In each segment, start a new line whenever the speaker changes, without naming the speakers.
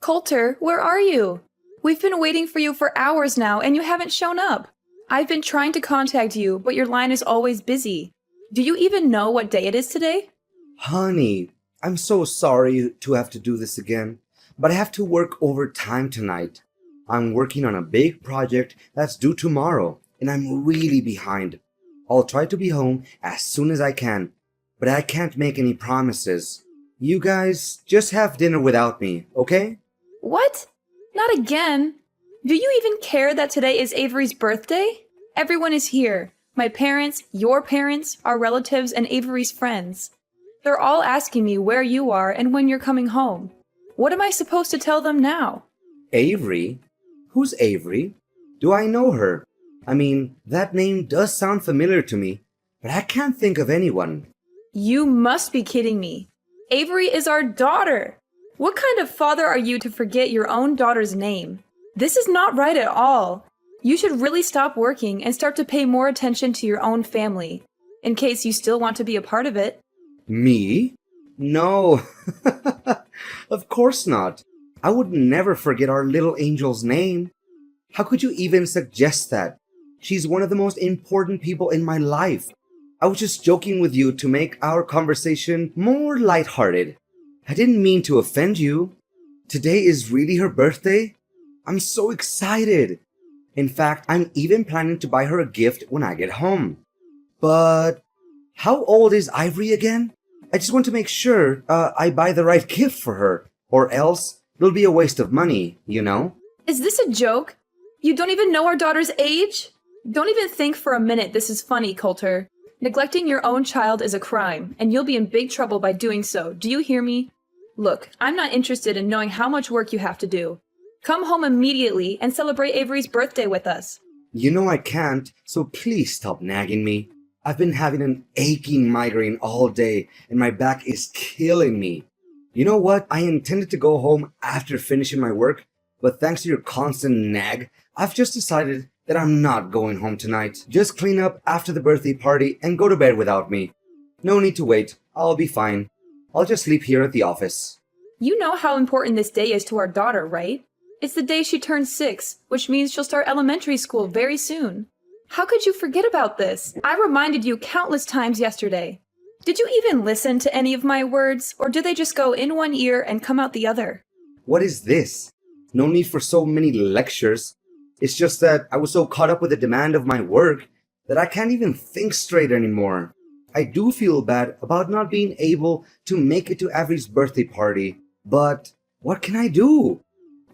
Coulter, where are you? We've been waiting for you for hours now and you haven't shown up. I've been trying to contact you, but your line is always busy. Do you even know what day it is today?
Honey, I'm so sorry to have to do this again, but I have to work overtime tonight. I'm working on a big project that's due tomorrow, and I'm really behind. I'll try to be home as soon as I can, but I can't make any promises. You guys just have dinner without me, okay?
What? Not again. Do you even care that today is Avery's birthday? Everyone is here. My parents, your parents, our relatives, and Avery's friends. They're all asking me where you are and when you're coming home. What am I supposed to tell them now?
Avery? Who's Avery? Do I know her? I mean, that name does sound familiar to me, but I can't think of anyone.
You must be kidding me. Avery is our daughter. What kind of father are you to forget your own daughter's name? This is not right at all. You should really stop working and start to pay more attention to your own family, in case you still want to be a part of it.
Me? No. Of course not. I would never forget our little angel's name. How could you even suggest that? She's one of the most important people in my life. I was just joking with you to make our conversation more lighthearted. I didn't mean to offend you. Today is really her birthday. I'm so excited. In fact, I'm even planning to buy her a gift when I get home. But how old is Ivory again? I just want to make sure I buy the right gift for her, or else it'll be a waste of money, you know?
Is this a joke? You don't even know our daughter's age? Don't even think for a minute this is funny, Coulter. Neglecting your own child is a crime, and you'll be in big trouble by doing so. Do you hear me? Look, I'm not interested in knowing how much work you have to do. Come home immediately and celebrate Avery's birthday with us.
You know I can't, so please stop nagging me. I've been having an aching migraine all day, and my back is killing me. You know what? I intended to go home after finishing my work, but thanks to your constant nag, I've just decided that I'm not going home tonight. Just clean up after the birthday party and go to bed without me. No need to wait. I'll be fine. I'll just sleep here at the office.
You know how important this day is to our daughter, right? It's the day she turns 6, which means she'll start elementary school very soon. How could you forget about this? I reminded you countless times yesterday. Did you even listen to any of my words, or did they just go in one ear and come out the other?
What is this? No need for so many lectures. It's just that I was so caught up with the demand of my work that I can't even think straight anymore. I do feel bad about not being able to make it to Avery's birthday party, but what can I do?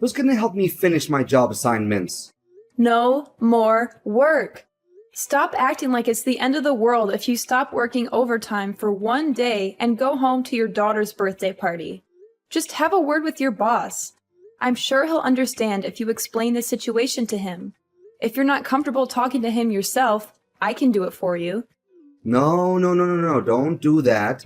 Who's gonna help me finish my job assignments?
No more work. Stop acting like it's the end of the world if you stop working overtime for one day and go home to your daughter's birthday party. Just have a word with your boss. I'm sure he'll understand if you explain the situation to him. If you're not comfortable talking to him yourself, I can do it for you.
No, don't do that.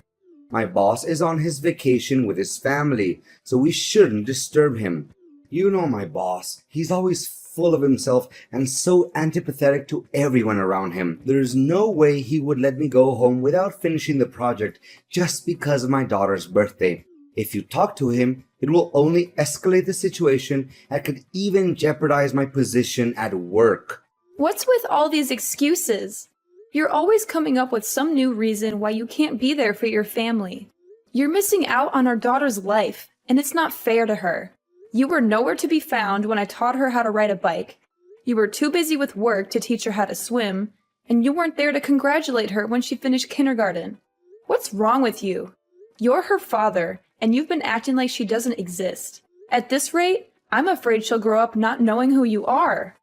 My boss is on his vacation with his family, so we shouldn't disturb him. You know my boss. He's always full of himself and so antipathetic to everyone around him. There's no way he would let me go home without finishing the project just because of my daughter's birthday. If you talk to him, it will only escalate the situation and could even jeopardize my position at work.
What's with all these excuses? You're always coming up with some new reason why you can't be there for your family. You're missing out on our daughter's life, and it's not fair to her. You were nowhere to be found when I taught her how to ride a bike. You were too busy with work to teach her how to swim, and you weren't there to congratulate her when she finished kindergarten. What's wrong with you? You're her father, and you've been acting like she doesn't exist. At this rate, I'm afraid she'll grow up not knowing who you are.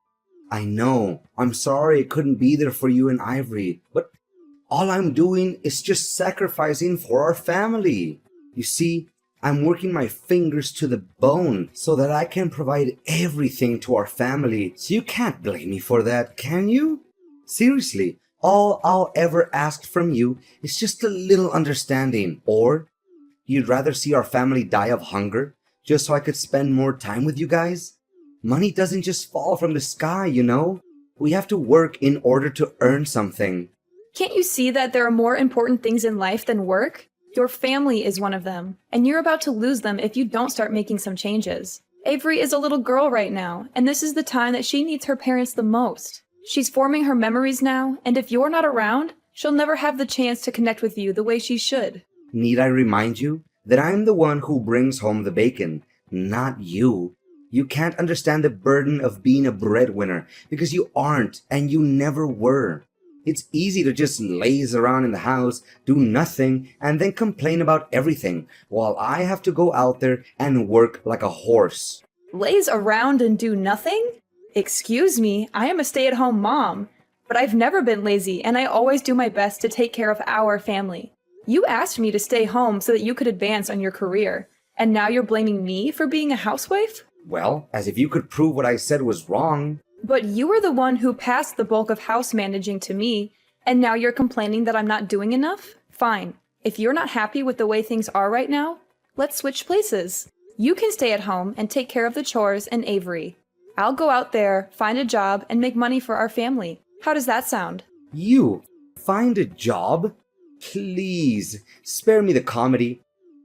I know. I'm sorry I couldn't be there for you and Ivory, but all I'm doing is just sacrificing for our family. You see, I'm working my fingers to the bone so that I can provide everything to our family. So you can't blame me for that, can you? Seriously, all I'll ever ask from you is just a little understanding. Or you'd rather see our family die of hunger just so I could spend more time with you guys? Money doesn't just fall from the sky, you know? We have to work in order to earn something.
Can't you see that there are more important things in life than work? Your family is one of them, and you're about to lose them if you don't start making some changes. Avery is a little girl right now, and this is the time that she needs her parents the most. She's forming her memories now, and if you're not around, she'll never have the chance to connect with you the way she should.
Need I remind you that I'm the one who brings home the bacon, not you? You can't understand the burden of being a breadwinner because you aren't and you never were. It's easy to just laze around in the house, do nothing, and then complain about everything, while I have to go out there and work like a horse.
Laze around and do nothing? Excuse me, I am a stay-at-home mom, but I've never been lazy and I always do my best to take care of our family. You asked me to stay home so that you could advance on your career, and now you're blaming me for being a housewife?
Well, as if you could prove what I said was wrong.
But you were the one who passed the bulk of house managing to me, and now you're complaining that I'm not doing enough? Fine. If you're not happy with the way things are right now, let's switch places. You can stay at home and take care of the chores and Avery. I'll go out there, find a job, and make money for our family. How does that sound?
You find a job? Please, spare me the comedy.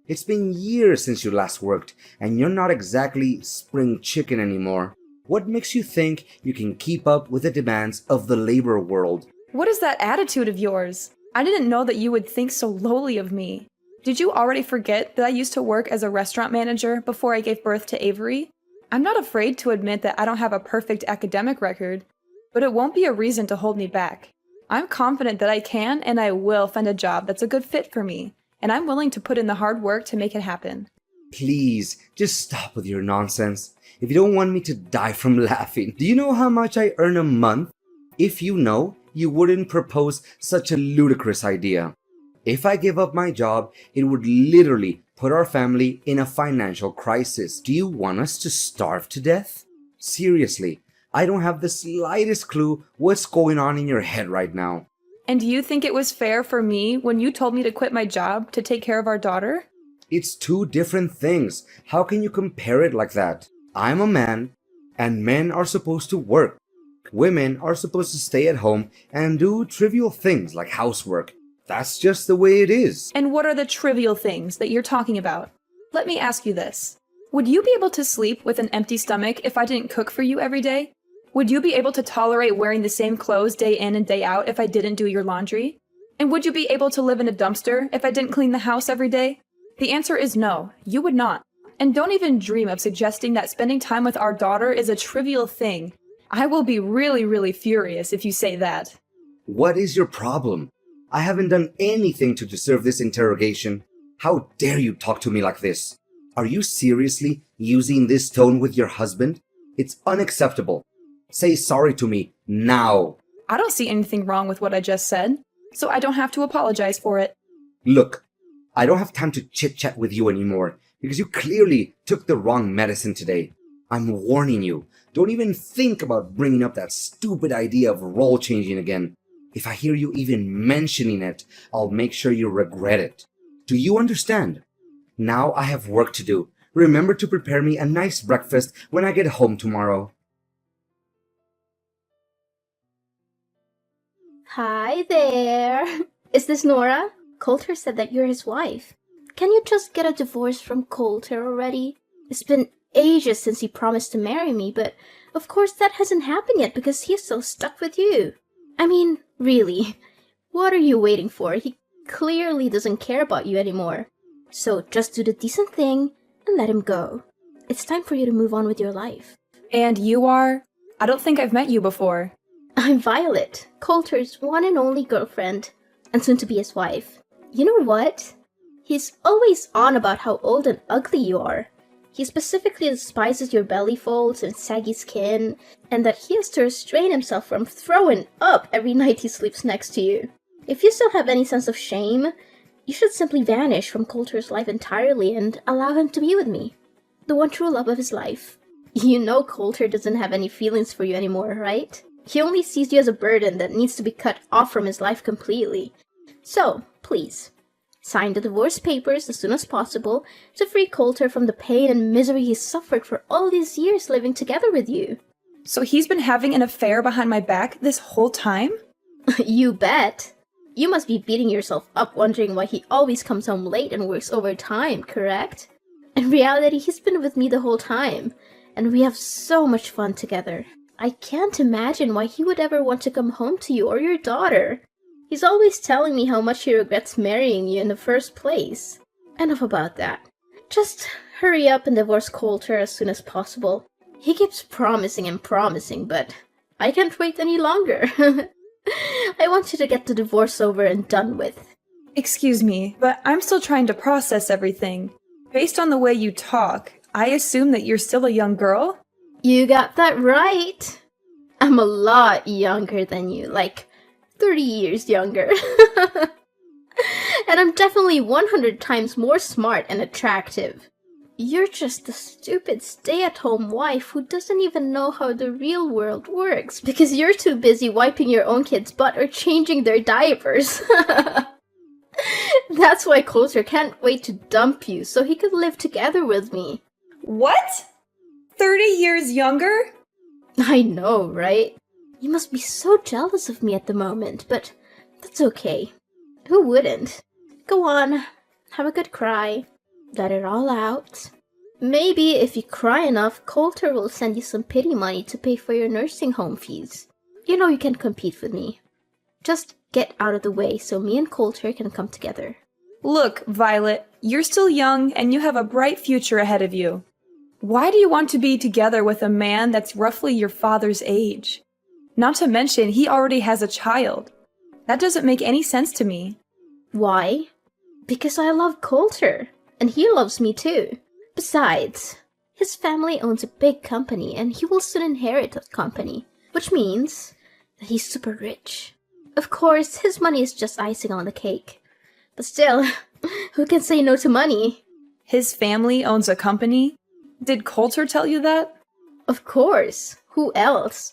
It's been years since you last worked, and you're not exactly spring chicken anymore. What makes you think you can keep up with the demands of the labor world?
What is that attitude of yours? I didn't know that you would think so lowly of me. Did you already forget that I used to work as a restaurant manager before I gave birth to Avery? I'm not afraid to admit that I don't have a perfect academic record, but it won't be a reason to hold me back. I'm confident that I can and I will find a job that's a good fit for me, and I'm willing to put in the hard work to make it happen.
Please, just stop with your nonsense. If you don't want me to die from laughing, do you know how much I earn a month? If you know, you wouldn't propose such a ludicrous idea. If I give up my job, it would literally put our family in a financial crisis. Do you want us to starve to death? Seriously, I don't have the slightest clue what's going on in your head right now.
And do you think it was fair for me when you told me to quit my job to take care of our daughter?
It's two different things. How can you compare it like that? I'm a man, and men are supposed to work. Women are supposed to stay at home and do trivial things like housework. That's just the way it is.
And what are the trivial things that you're talking about? Let me ask you this. Would you be able to sleep with an empty stomach if I didn't cook for you every day? Would you be able to tolerate wearing the same clothes day in and day out if I didn't do your laundry? And would you be able to live in a dumpster if I didn't clean the house every day? The answer is no, you would not. And don't even dream of suggesting that spending time with our daughter is a trivial thing. I will be really, really furious if you say that.
What is your problem? I haven't done anything to deserve this interrogation. How dare you talk to me like this? Are you seriously using this tone with your husband? It's unacceptable. Say sorry to me now.
I don't see anything wrong with what I just said, so I don't have to apologize for it.
Look, I don't have time to chit-chat with you anymore because you clearly took the wrong medicine today. I'm warning you, don't even think about bringing up that stupid idea of role changing again. If I hear you even mentioning it, I'll make sure you regret it. Do you understand? Now I have work to do. Remember to prepare me a nice breakfast when I get home tomorrow.
Hi there. Is this Nora? Coulter said that you're his wife. Can you just get a divorce from Coulter already? It's been ages since he promised to marry me, but of course that hasn't happened yet because he's still stuck with you. I mean, really, what are you waiting for? He clearly doesn't care about you anymore. So just do the decent thing and let him go. It's time for you to move on with your life.
And you are? I don't think I've met you before.
I'm Violet, Coulter's one and only girlfriend, and soon to be his wife. You know what? He's always on about how old and ugly you are. He specifically despises your belly folds and saggy skin, and that he has to restrain himself from throwing up every night he sleeps next to you. If you still have any sense of shame, you should simply vanish from Coulter's life entirely and allow him to be with me, the one true love of his life. You know Coulter doesn't have any feelings for you anymore, right? He only sees you as a burden that needs to be cut off from his life completely. So, please, sign the divorce papers as soon as possible to free Coulter from the pain and misery he's suffered for all these years living together with you.
So he's been having an affair behind my back this whole time?
You bet. You must be beating yourself up wondering why he always comes home late and works overtime, correct? In reality, he's been with me the whole time, and we have so much fun together. I can't imagine why he would ever want to come home to you or your daughter. He's always telling me how much he regrets marrying you in the first place. Enough about that. Just hurry up and divorce Coulter as soon as possible. He keeps promising and promising, but I can't wait any longer. I want you to get the divorce over and done with.
Excuse me, but I'm still trying to process everything. Based on the way you talk, I assume that you're still a young girl?
You got that right. I'm a lot younger than you, like 30 years younger. And I'm definitely 100 times more smart and attractive. You're just a stupid stay-at-home wife who doesn't even know how the real world works because you're too busy wiping your own kid's butt or changing their diapers. That's why Coulter can't wait to dump you so he could live together with me.
What? 30 years younger?
I know, right? You must be so jealous of me at the moment, but that's okay. Who wouldn't? Go on, have a good cry. Let it all out. Maybe if you cry enough, Coulter will send you some pity money to pay for your nursing home fees. You know you can compete with me. Just get out of the way so me and Coulter can come together.
Look, Violet, you're still young and you have a bright future ahead of you. Why do you want to be together with a man that's roughly your father's age? Not to mention, he already has a child. That doesn't make any sense to me.
Why? Because I love Coulter, and he loves me too. Besides, his family owns a big company and he will soon inherit that company, which means that he's super rich. Of course, his money is just icing on the cake. But still, who can say no to money?
His family owns a company? Did Coulter tell you that?
Of course. Who else?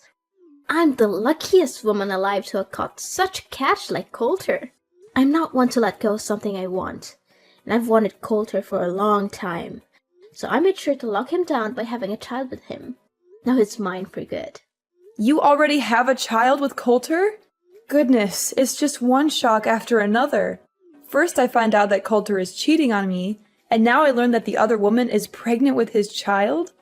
I'm the luckiest woman alive to have caught such catch like Coulter. I'm not one to let go of something I want, and I've wanted Coulter for a long time. So I made sure to lock him down by having a child with him. Now he's mine for good.
You already have a child with Coulter? Goodness, it's just one shock after another. First I find out that Coulter is cheating on me, and now I learn that the other woman is pregnant with his child?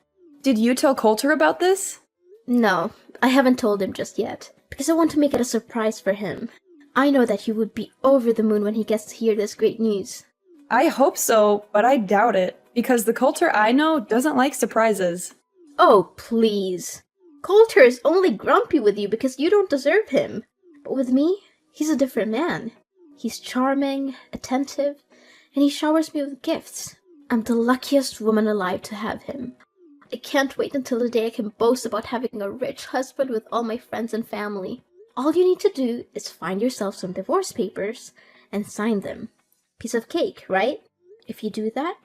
Did you tell Coulter about this?
No, I haven't told him just yet, because I want to make it a surprise for him. I know that he would be over the moon when he gets to hear this great news.
I hope so, but I doubt it, because the Coulter I know doesn't like surprises.
Oh, please. Coulter is only grumpy with you because you don't deserve him. But with me, he's a different man. He's charming, attentive, and he showers me with gifts. I'm the luckiest woman alive to have him. I can't wait until the day I can boast about having a rich husband with all my friends and family. All you need to do is find yourself some divorce papers and sign them. Piece of cake, right? If you do that,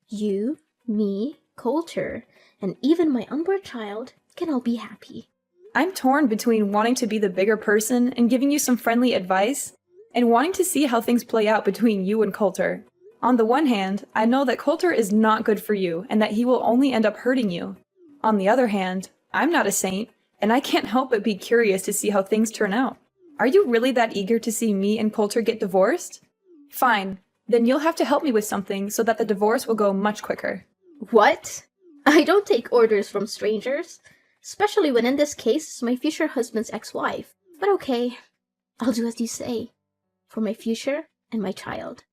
you, me, Coulter, and even my unborn child can all be happy.
I'm torn between wanting to be the bigger person and giving you some friendly advice, and wanting to see how things play out between you and Coulter. On the one hand, I know that Coulter is not good for you and that he will only end up hurting you. On the other hand, I'm not a saint, and I can't help but be curious to see how things turn out. Are you really that eager to see me and Coulter get divorced? Fine, then you'll have to help me with something so that the divorce will go much quicker.
What? I don't take orders from strangers, especially when in this case it's my future husband's ex-wife. But okay, I'll do as you say, for my future and my child.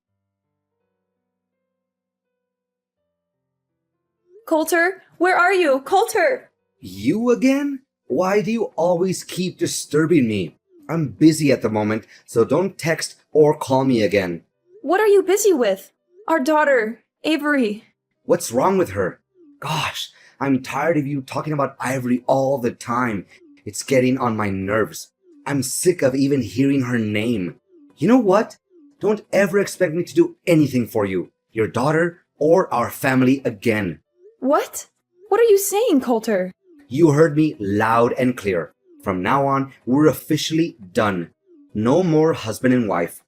Coulter, where are you? Coulter!
You again? Why do you always keep disturbing me? I'm busy at the moment, so don't text or call me again.
What are you busy with? Our daughter, Avery.
What's wrong with her? Gosh, I'm tired of you talking about Ivory all the time. It's getting on my nerves. I'm sick of even hearing her name. You know what? Don't ever expect me to do anything for you, your daughter, or our family again.
What? What are you saying, Coulter?
You heard me loud and clear. From now on, we're officially done. No more husband and wife.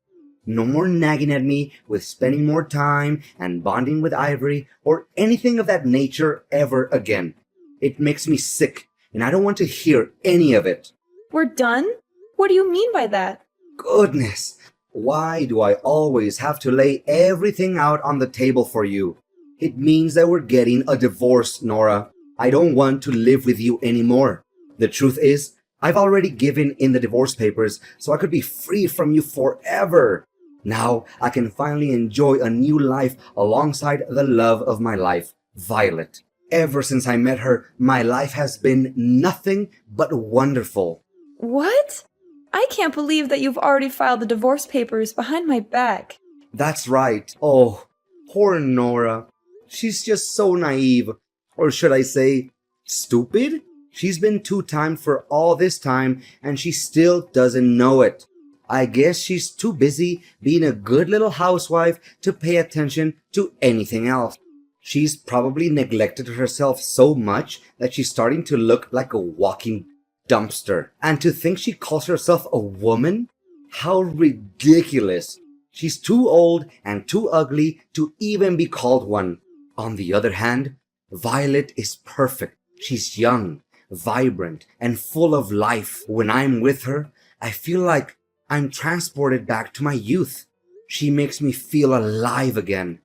No more nagging at me with spending more time and bonding with Ivory or anything of that nature ever again. It makes me sick, and I don't want to hear any of it.
We're done? What do you mean by that?
Goodness, why do I always have to lay everything out on the table for you? It means that we're getting a divorce, Nora. I don't want to live with you anymore. The truth is, I've already given in the divorce papers so I could be free from you forever. Now I can finally enjoy a new life alongside the love of my life, Violet. Ever since I met her, my life has been nothing but wonderful.
What? I can't believe that you've already filed the divorce papers behind my back.
That's right. Oh, poor Nora. She's just so naive. Or should I say, stupid? She's been two-timed for all this time and she still doesn't know it. I guess she's too busy being a good little housewife to pay attention to anything else. She's probably neglected herself so much that she's starting to look like a walking dumpster. And to think she calls herself a woman? How ridiculous. She's too old and too ugly to even be called one. On the other hand, Violet is perfect. She's young, vibrant, and full of life. When I'm with her, I feel like I'm transported back to my youth. She makes me feel alive again.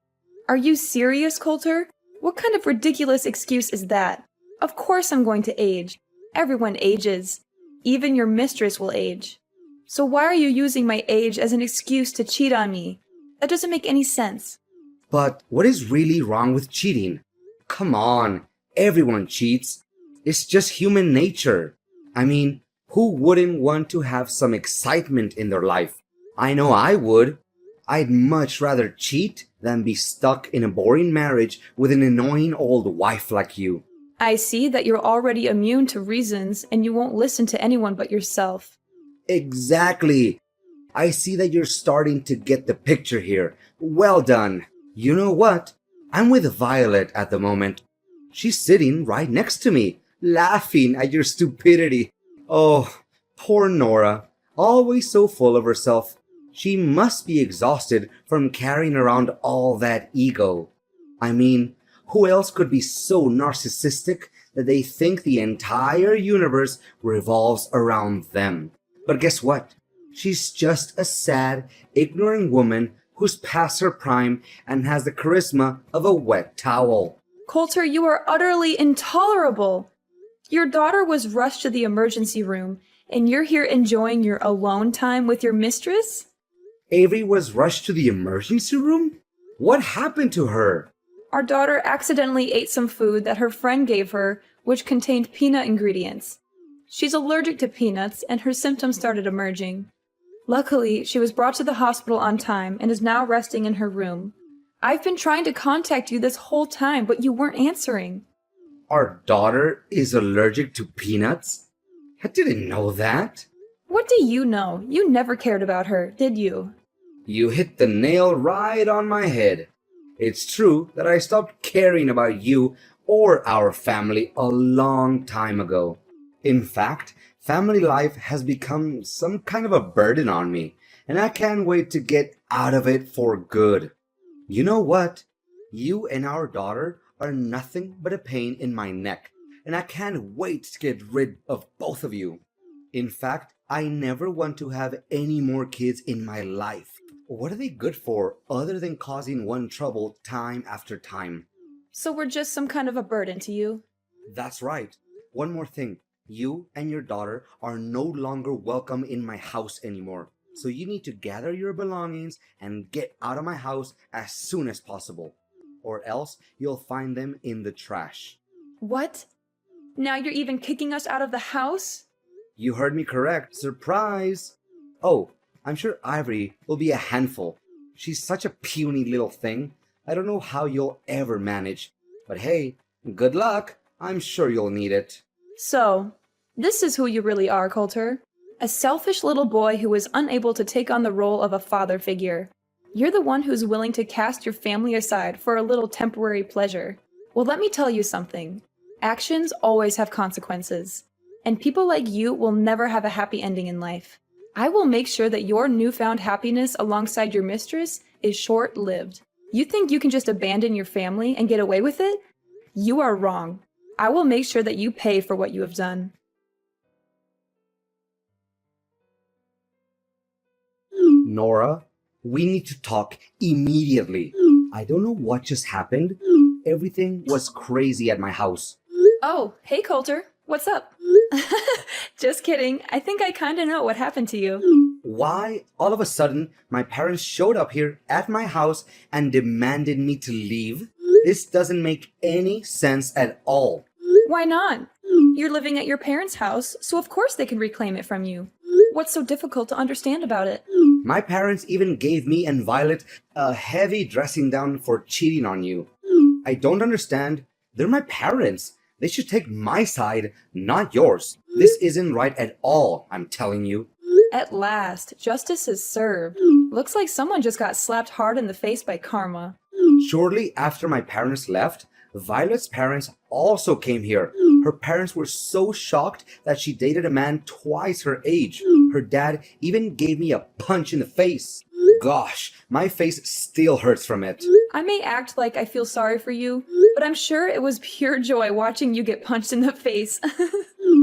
Are you serious, Coulter? What kind of ridiculous excuse is that? Of course I'm going to age. Everyone ages. Even your mistress will age. So why are you using my age as an excuse to cheat on me? That doesn't make any sense.
But what is really wrong with cheating? Come on, everyone cheats. It's just human nature. I mean, who wouldn't want to have some excitement in their life? I know I would. I'd much rather cheat than be stuck in a boring marriage with an annoying old wife like you.
I see that you're already immune to reasons and you won't listen to anyone but yourself.
Exactly. I see that you're starting to get the picture here. Well done. You know what? I'm with Violet at the moment. She's sitting right next to me, laughing at your stupidity. Oh, poor Nora. Always so full of herself. She must be exhausted from carrying around all that ego. I mean, who else could be so narcissistic that they think the entire universe revolves around them? But guess what? She's just a sad, ignorant woman who's past her prime and has the charisma of a wet towel.
Coulter, you are utterly intolerable. Your daughter was rushed to the emergency room, and you're here enjoying your alone time with your mistress?
Avery was rushed to the emergency room? What happened to her?
Our daughter accidentally ate some food that her friend gave her, which contained peanut ingredients. She's allergic to peanuts, and her symptoms started emerging. Luckily, she was brought to the hospital on time and is now resting in her room. I've been trying to contact you this whole time, but you weren't answering.
Our daughter is allergic to peanuts? I didn't know that.
What do you know? You never cared about her, did you?
You hit the nail right on my head. It's true that I stopped caring about you or our family a long time ago. In fact, family life has become some kind of a burden on me, and I can't wait to get out of it for good. You know what? You and our daughter are nothing but a pain in my neck, and I can't wait to get rid of both of you. In fact, I never want to have any more kids in my life. What are they good for other than causing one trouble time after time?
So we're just some kind of a burden to you?
That's right. One more thing. You and your daughter are no longer welcome in my house anymore. So you need to gather your belongings and get out of my house as soon as possible. Or else you'll find them in the trash.
What? Now you're even kicking us out of the house?
You heard me correct. Surprise! Oh, I'm sure Ivory will be a handful. She's such a puny little thing. I don't know how you'll ever manage. But hey, good luck. I'm sure you'll need it.
So, this is who you really are, Coulter. A selfish little boy who is unable to take on the role of a father figure. You're the one who's willing to cast your family aside for a little temporary pleasure. Well, let me tell you something. Actions always have consequences. And people like you will never have a happy ending in life. I will make sure that your newfound happiness alongside your mistress is short-lived. You think you can just abandon your family and get away with it? You are wrong. I will make sure that you pay for what you have done.
Nora, we need to talk immediately. I don't know what just happened. Everything was crazy at my house.
Oh, hey Coulter, what's up? Just kidding. I think I kinda know what happened to you.
Why, all of a sudden, my parents showed up here at my house and demanded me to leave? This doesn't make any sense at all.
Why not? You're living at your parents' house, so of course they can reclaim it from you. What's so difficult to understand about it?
My parents even gave me and Violet a heavy dressing down for cheating on you. I don't understand. They're my parents. They should take my side, not yours. This isn't right at all, I'm telling you.
At last, justice is served. Looks like someone just got slapped hard in the face by karma.
Shortly after my parents left, Violet's parents also came here. Her parents were so shocked that she dated a man twice her age. Her dad even gave me a punch in the face. Gosh, my face still hurts from it.
I may act like I feel sorry for you, but I'm sure it was pure joy watching you get punched in the face.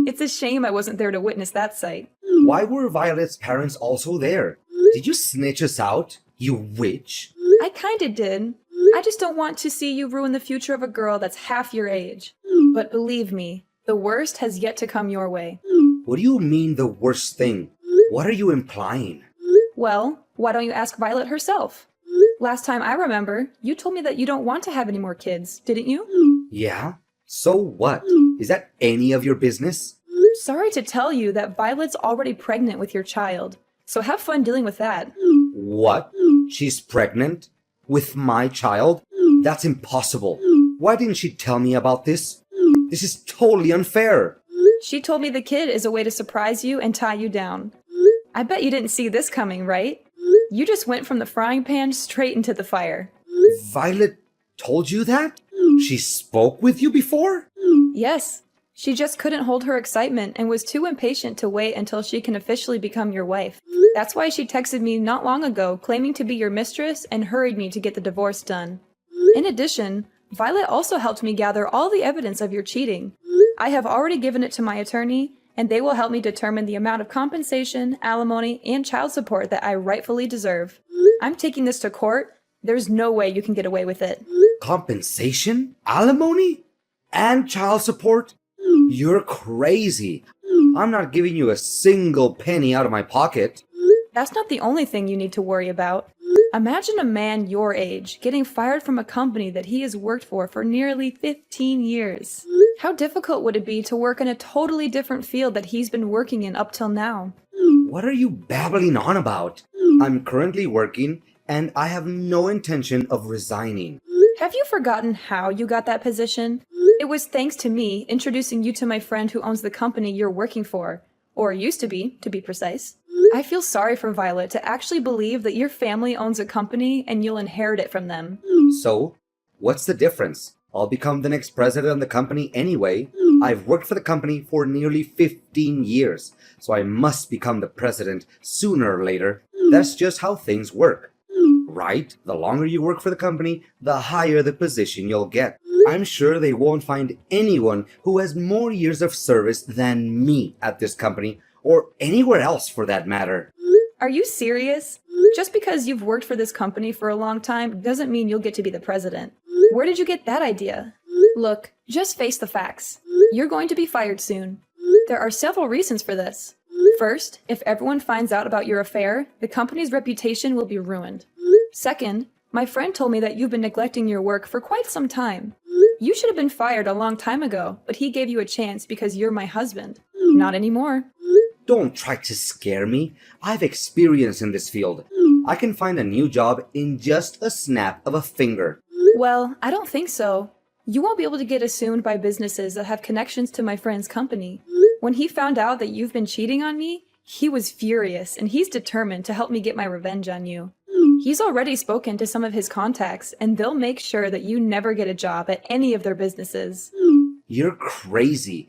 It's a shame I wasn't there to witness that sight.
Why were Violet's parents also there? Did you snitch us out, you witch?
I kinda did. I just don't want to see you ruin the future of a girl that's half your age. But believe me, the worst has yet to come your way.
What do you mean the worst thing? What are you implying?
Well, why don't you ask Violet herself? Last time I remember, you told me that you don't want to have any more kids, didn't you?
Yeah? So what? Is that any of your business?
Sorry to tell you that Violet's already pregnant with your child, so have fun dealing with that.
What? She's pregnant? With my child? That's impossible. Why didn't she tell me about this? This is totally unfair.
She told me the kid is a way to surprise you and tie you down. I bet you didn't see this coming, right? You just went from the frying pan straight into the fire.
Violet told you that? She spoke with you before?
Yes, she just couldn't hold her excitement and was too impatient to wait until she can officially become your wife. That's why she texted me not long ago claiming to be your mistress and hurried me to get the divorce done. In addition, Violet also helped me gather all the evidence of your cheating. I have already given it to my attorney, and they will help me determine the amount of compensation, alimony, and child support that I rightfully deserve. I'm taking this to court. There's no way you can get away with it.
Compensation? Alimony? And child support? You're crazy. I'm not giving you a single penny out of my pocket.
That's not the only thing you need to worry about. Imagine a man your age getting fired from a company that he has worked for nearly 15 years. How difficult would it be to work in a totally different field that he's been working in up till now?
What are you babbling on about? I'm currently working, and I have no intention of resigning.
Have you forgotten how you got that position? It was thanks to me introducing you to my friend who owns the company you're working for. Or used to be precise. I feel sorry for Violet to actually believe that your family owns a company and you'll inherit it from them.
So, what's the difference? I'll become the next president of the company anyway. I've worked for the company for nearly 15 years, so I must become the president sooner or later. That's just how things work. Right? The longer you work for the company, the higher the position you'll get. I'm sure they won't find anyone who has more years of service than me at this company, or anywhere else for that matter.
Are you serious? Just because you've worked for this company for a long time doesn't mean you'll get to be the president. Where did you get that idea? Look, just face the facts. You're going to be fired soon. There are several reasons for this. First, if everyone finds out about your affair, the company's reputation will be ruined. Second, my friend told me that you've been neglecting your work for quite some time. You should have been fired a long time ago, but he gave you a chance because you're my husband. Not anymore.
Don't try to scare me. I've experience in this field. I can find a new job in just a snap of a finger.
Well, I don't think so. You won't be able to get assumed by businesses that have connections to my friend's company. When he found out that you've been cheating on me, he was furious and he's determined to help me get my revenge on you. He's already spoken to some of his contacts and they'll make sure that you never get a job at any of their businesses.
You're crazy.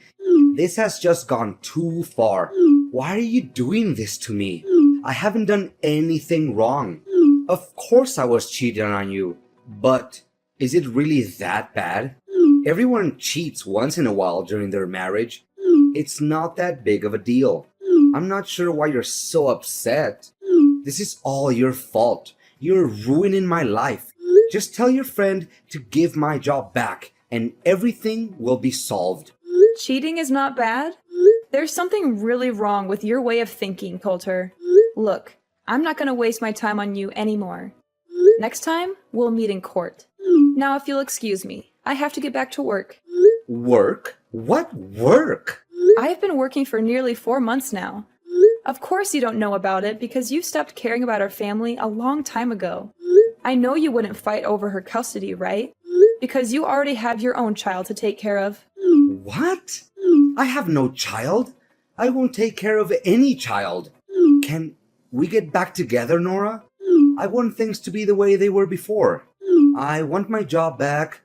This has just gone too far. Why are you doing this to me? I haven't done anything wrong. Of course I was cheating on you, but is it really that bad? Everyone cheats once in a while during their marriage. It's not that big of a deal. I'm not sure why you're so upset. This is all your fault. You're ruining my life. Just tell your friend to give my job back, and everything will be solved.
Cheating is not bad? There's something really wrong with your way of thinking, Coulter. Look, I'm not gonna waste my time on you anymore. Next time, we'll meet in court. Now, if you'll excuse me, I have to get back to work.
Work? What work?
I have been working for nearly 4 months now. Of course you don't know about it because you stopped caring about our family a long time ago. I know you wouldn't fight over her custody, right? Because you already have your own child to take care of.
What? I have no child. I won't take care of any child. Can we get back together, Nora? I want things to be the way they were before. I want my job back.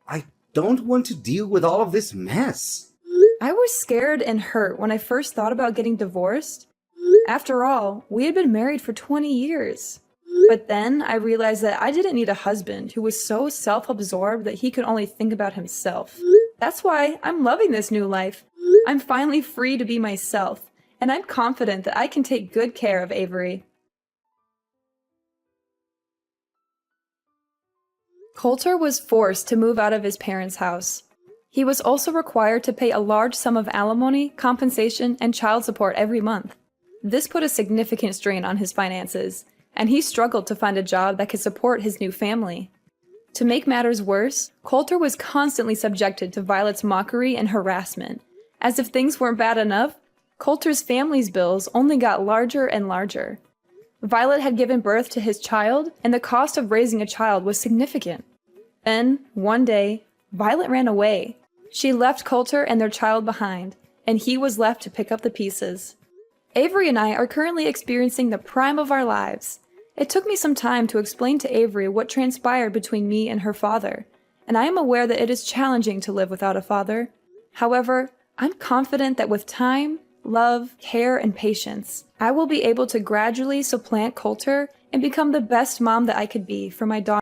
I don't want to deal with all of this mess.
I was scared and hurt when I first thought about getting divorced. After all, we had been married for 20 years. But then I realized that I didn't need a husband who was so self-absorbed that he could only think about himself. That's why I'm loving this new life. I'm finally free to be myself, and I'm confident that I can take good care of Avery. Coulter was forced to move out of his parents' house. He was also required to pay a large sum of alimony, compensation, and child support every month. This put a significant strain on his finances, and he struggled to find a job that could support his new family. To make matters worse, Coulter was constantly subjected to Violet's mockery and harassment. As if things weren't bad enough, Coulter's family's bills only got larger and larger. Violet had given birth to his child, and the cost of raising a child was significant. Then, one day, Violet ran away. She left Coulter and their child behind, and he was left to pick up the pieces. Avery and I are currently experiencing the prime of our lives. It took me some time to explain to Avery what transpired between me and her father, and I am aware that it is challenging to live without a father. However, I'm confident that with time, love, care, and patience, I will be able to gradually supplant Coulter and become the best mom that I could be for my daughter.